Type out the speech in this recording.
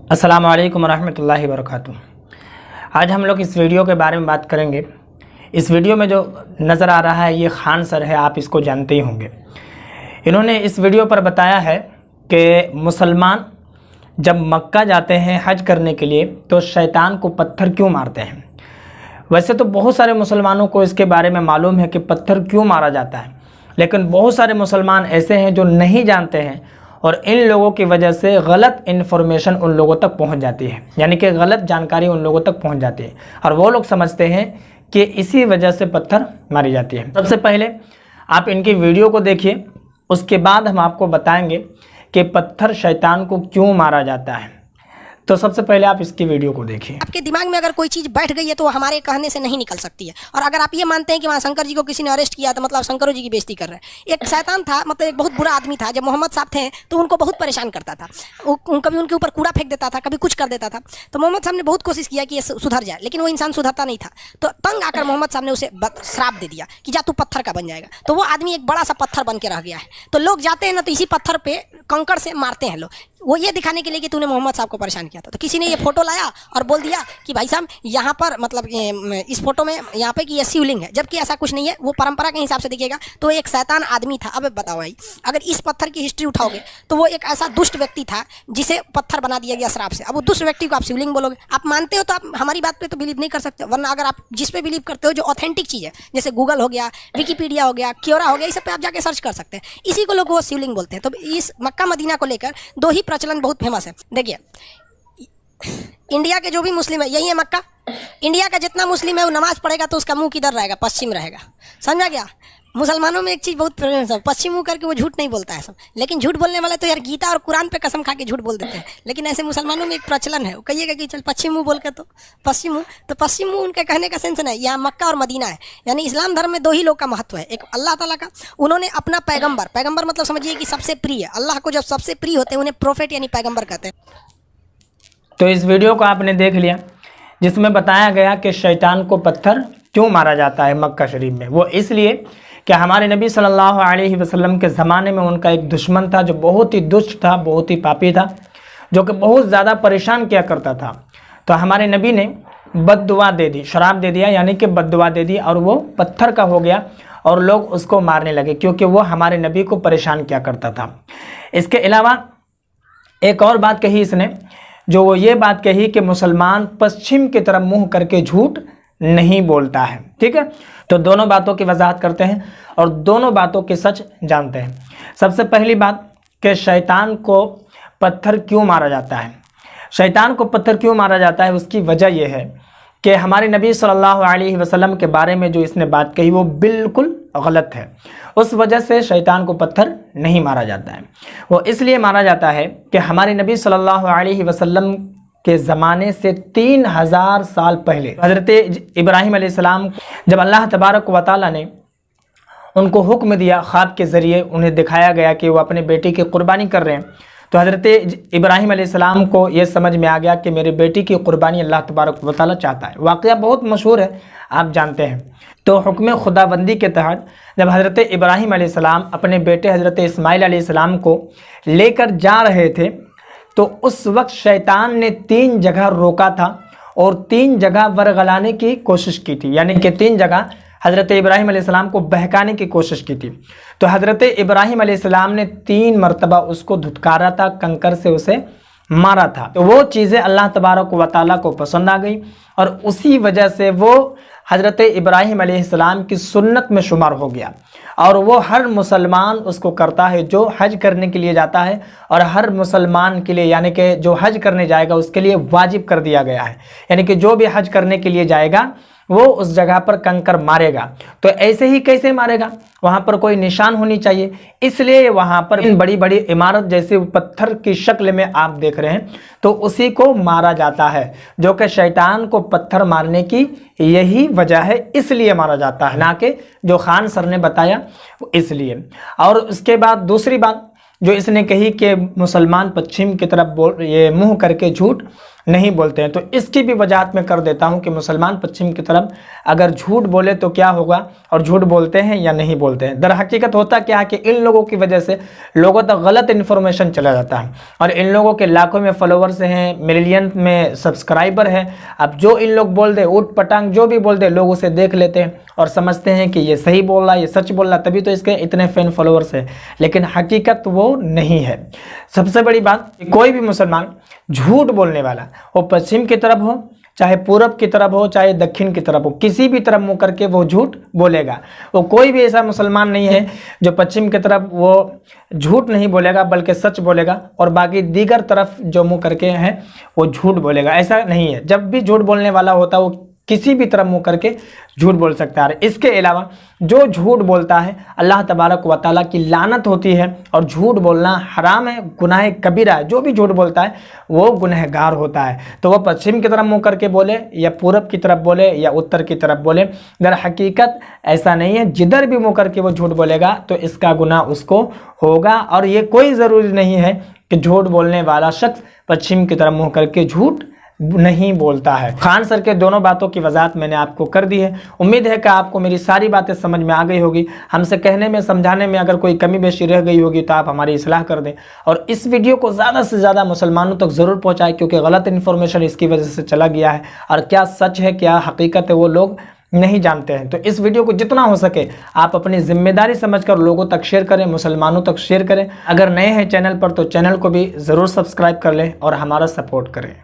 अस्सलामु अलैकुम रहमतुल्लाहि व बरकातुहू। आज हम लोग इस वीडियो के बारे में बात करेंगे। इस वीडियो में जो नज़र आ रहा है ये खान सर है, आप इसको जानते ही होंगे। इन्होंने इस वीडियो पर बताया है कि मुसलमान जब मक्का जाते हैं हज करने के लिए तो शैतान को पत्थर क्यों मारते हैं। वैसे तो बहुत सारे मुसलमानों को इसके बारे में मालूम है कि पत्थर क्यों मारा जाता है, लेकिन बहुत सारे मुसलमान ऐसे हैं जो नहीं जानते हैं और इन लोगों की वजह से गलत इन्फॉर्मेशन उन लोगों तक पहुंच जाती है, यानी कि गलत जानकारी उन लोगों तक पहुंच जाती है और वो लोग समझते हैं कि इसी वजह से पत्थर मारी जाती है। सबसे पहले आप इनकी वीडियो को देखिए, उसके बाद हम आपको बताएंगे कि पत्थर शैतान को क्यों मारा जाता है। तो सबसे पहले आप इसकी वीडियो को देखिए। आपके दिमाग में अगर कोई चीज़ बैठ गई है तो वो हमारे कहने से नहीं निकल सकती है। और अगर आप ये मानते हैं कि वहाँ शंकर जी को किसी ने अरेस्ट किया तो मतलब शंकर जी की बेइज्जती कर रहे हैं। एक शैतान था, मतलब एक बहुत बुरा आदमी था। जब मोहम्मद साहब थे तो उनको बहुत परेशान करता था। वो कभी उनके ऊपर कूड़ा फेंक देता था, कभी कुछ कर देता था। तो मोहम्मद साहब ने बहुत कोशिश किया कि ये सुधर जाए, लेकिन वो इंसान सुधरता नहीं था। तो तंग आकर मोहम्मद साहब ने उसे श्राप दे दिया कि जा तू पत्थर का बन जाएगा। तो वो आदमी एक बड़ा सा पत्थर बन के रह गया है। तो लोग जाते हैं ना तो इसी पत्थर पे कंकड़ से मारते हैं लोग, वो ये दिखाने के लिए कि तूने मोहम्मद साहब को परेशान किया था। तो किसी ने ये फोटो लाया और बोल दिया कि भाई साहब यहाँ पर मतलब इस फोटो में यहाँ पे कि ये शिवलिंग है, जबकि ऐसा कुछ नहीं है। वो परंपरा के हिसाब से देखिएगा तो एक शैतान आदमी था। अब बताओ भाई, अगर इस पत्थर की हिस्ट्री उठाओगे तो वो एक ऐसा दुष्ट व्यक्ति था जिसे पत्थर बना दिया गया श्राप से। अब वो दुष्ट व्यक्ति को आप शिवलिंग बोलोगे, आप मानते हो तो आप हमारी बात पर तो बिलीव नहीं कर सकते। वरना अगर आप जिस पे बिलीव करते हो, जो ऑथेंटिक चीज़ है, जैसे गूगल हो गया, विकीपीडिया हो गया, क्योरा हो गया, इस सब पे आप जाके सर्च कर सकते हैं। इसी को लोग वो शिवलिंग बोलते हैं। तो इस मक्का मदीना को लेकर दो ही प्रचलन बहुत फेमस है। देखिए, इंडिया के जो भी मुस्लिम है, यही है मक्का। इंडिया का जितना मुस्लिम है वो नमाज पढ़ेगा तो उसका मुंह किधर रहेगा? पश्चिम रहेगा। समझा क्या? मुसलमानों में एक चीज़ बहुत प्रॉब्लम है, पश्चिम मुंह करके वो झूठ नहीं बोलता है सब। लेकिन झूठ बोलने वाले तो यार गीता और कुरान पे कसम खा के झूठ बोल देते हैं। लेकिन ऐसे मुसलमानों में एक प्रचलन है, वो कहिएगा कि चल पश्चिम मुंह बोल के तो पश्चिम मुंह उनके कहने का सेंस नहीं। यहाँ मक्का और मदीना है, यानी इस्लाम धर्म में दो ही लोग का महत्व है। एक अल्लाह ताला का, उन्होंने अपना पैगम्बर मतलब समझिए कि सबसे प्रिय, अल्लाह को जब सबसे प्रिय होते हैं उन्हें प्रोफेट यानी पैगम्बर कहते हैं। तो इस वीडियो को आपने देख लिया जिसमें बताया गया कि शैतान को पत्थर क्यों मारा जाता है मक्का शरीफ में। वो इसलिए कि हमारे नबी सल्लल्लाहु अलैहि वसल्लम के ज़माने में उनका एक दुश्मन था जो बहुत ही दुष्ट था, बहुत ही पापी था, जो कि बहुत ज़्यादा परेशान किया करता था। तो हमारे नबी ने बद्दुआ दे दी, शराब दे दिया, यानी कि बद्दुआ दे दी और वो पत्थर का हो गया और लोग उसको मारने लगे क्योंकि वो हमारे नबी को परेशान किया करता था। इसके अलावा एक और बात कही इसने, जो वो ये बात कही कि मुसलमान पश्चिम की तरफ मुंह करके झूठ नहीं बोलता है। ठीक है, तो दोनों बातों की वजाहत करते हैं और दोनों बातों के सच जानते हैं। सबसे पहली बात कि शैतान को पत्थर क्यों मारा जाता है। शैतान को पत्थर क्यों मारा जाता है, उसकी वजह यह है कि हमारे नबी सल्लल्लाहु अलैहि वसल्लम के बारे में जो इसने बात कही वो बिल्कुल गलत है। उस वजह से शैतान को पत्थर नहीं मारा जाता है। वो इसलिए मारा जाता है कि हमारे नबी सल्लल्लाहु अलैहि वसल्लम के ज़माने से 3000 साल पहले हज़रत इब्राहीम अलैहिस्सलाम, जब अल्लाह तबारक व तआला ने उनको हुक्म दिया, ख्वाब के ज़रिए उन्हें दिखाया गया कि वो अपने बेटे की कुर्बानी कर रहे हैं, तो हज़रत इब्राहीम अलैहिस्सलाम को ये समझ में आ गया कि मेरी बेटी की कुर्बानी अल्लाह तबारक व तआला चाहता है। वाक़या बहुत मशहूर है, आप जानते हैं। तो हुक्म खुदाबंदी के तहत जब हज़रत इब्राहीम अलैहिस्सलाम अपने बेटे हज़रत इस्माइल अलैहिस्सलाम को लेकर जा रहे थे तो उस वक्त शैतान ने 3 जगह रोका था और 3 जगह वरगलाने की कोशिश की थी, यानी कि 3 जगह हज़रत इब्राहीम अलैहिस्सलाम को बहकाने की कोशिश की थी। तो हज़रत इब्राहीम अलैहिस्सलाम ने 3 मरतबा उसको धुतकारा था, कंकर से उसे मारा था। तो वो चीज़ें अल्लाह तबारक व तआला को पसंद आ गई और उसी वजह से वो हज़रत इब्राहीम अलैहिस्सलाम की सुन्नत में शुमार हो गया और वो हर मुसलमान उसको करता है जो हज करने के लिए जाता है, और हर मुसलमान के लिए यानी कि जो हज करने जाएगा उसके लिए वाजिब कर दिया गया है, यानी कि जो भी हज करने के लिए जाएगा वो उस जगह पर कंकर मारेगा। तो ऐसे ही कैसे मारेगा, वहाँ पर कोई निशान होनी चाहिए, इसलिए वहाँ पर बड़ी बड़ी इमारत जैसे पत्थर की शक्ल में आप देख रहे हैं, तो उसी को मारा जाता है, जो कि शैतान को पत्थर मारने की यही वजह है, इसलिए मारा जाता है, ना कि जो खान सर ने बताया इसलिए। और उसके बाद दूसरी बात जो इसने कही कि मुसलमान पश्चिम की तरफ मुंह करके झूठ नहीं बोलते हैं। तो इसकी भी वजाहत मैं कर देता हूं कि मुसलमान पश्चिम की तरफ अगर झूठ बोले तो क्या होगा और झूठ बोलते हैं या नहीं बोलते हैं। दर हकीकत होता क्या है कि इन लोगों की वजह से लोगों तक गलत इन्फॉर्मेशन चला जाता है और इन लोगों के लाखों में फॉलोवर्स हैं, मिलियन में सब्सक्राइबर हैं। अब जो इन लोग बोल दे, उठ पटांग जो भी बोल दे, लोग उसे देख लेते हैं और समझते हैं कि ये सही बोल रहा है, ये सच बोल रहा है, तभी तो इसके इतने फैन फॉलोवर्स हैं। लेकिन हकीकत वो नहीं है। सबसे बड़ी बात, कोई भी मुसलमान झूठ बोलने वाला, वो पश्चिम की तरफ हो, चाहे पूरब की तरफ हो, चाहे दक्षिण की तरफ हो, किसी भी तरफ मुंह करके वो झूठ बोलेगा। वो कोई भी ऐसा मुसलमान नहीं है जो पश्चिम की तरफ वो झूठ नहीं बोलेगा बल्कि सच बोलेगा और बाकी दीगर तरफ जो मुंह करके हैं वो झूठ बोलेगा। ऐसा नहीं है। जब भी झूठ बोलने वाला होता है वो किसी भी तरफ मुंह करके झूठ बोल सकता है। इसके अलावा जो झूठ बोलता है अल्लाह तबारक व तआला की लानत होती है और झूठ बोलना हराम है, गुनाह कबीरा है। जो भी झूठ बोलता है वो गुनहगार होता है। तो वह पश्चिम की तरफ मुंह करके बोले या पूरब की तरफ बोले या उत्तर की तरफ बोले, दर हकीकत ऐसा नहीं है। जिधर भी मुंह करके वो झूठ बोलेगा तो इसका गुनाह उसको होगा और ये कोई ज़रूरी नहीं है कि झूठ बोलने वाला शख्स पश्चिम की तरफ मुंह करके झूठ नहीं बोलता है। खान सर के दोनों बातों की वजाहत मैंने आपको कर दी है। उम्मीद है कि आपको मेरी सारी बातें समझ में आ गई होगी। हमसे कहने में, समझाने में अगर कोई कमी बेशी रह गई होगी तो आप हमारी इस्लाह कर दें और इस वीडियो को ज़्यादा से ज़्यादा मुसलमानों तक ज़रूर पहुँचाएं, क्योंकि गलत इन्फॉर्मेशन इसकी वजह से चला गया है और क्या सच है क्या हकीकत है वो लोग नहीं जानते हैं। तो इस वीडियो को जितना हो सके आप अपनी जिम्मेदारी समझकर लोगों तक शेयर करें, मुसलमानों तक शेयर करें। अगर नए हैं चैनल पर तो चैनल को भी ज़रूर सब्सक्राइब कर लें और हमारा सपोर्ट करें।